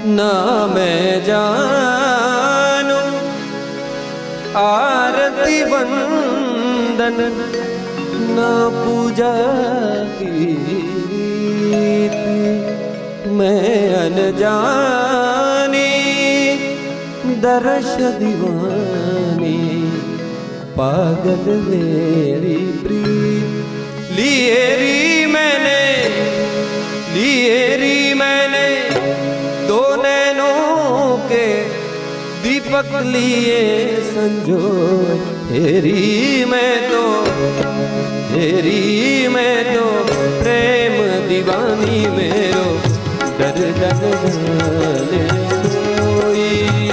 ना मैं जानू आरती वंदन ना पूजा गीत, मैं अनजानी दर्श दीवानी पागल मेरी प्रीत। लिए री मैंने दो नैनों के दीपक लिए संजो, हेरी मैं तो प्रेम दीवानी मेरो, डर जाने कोई।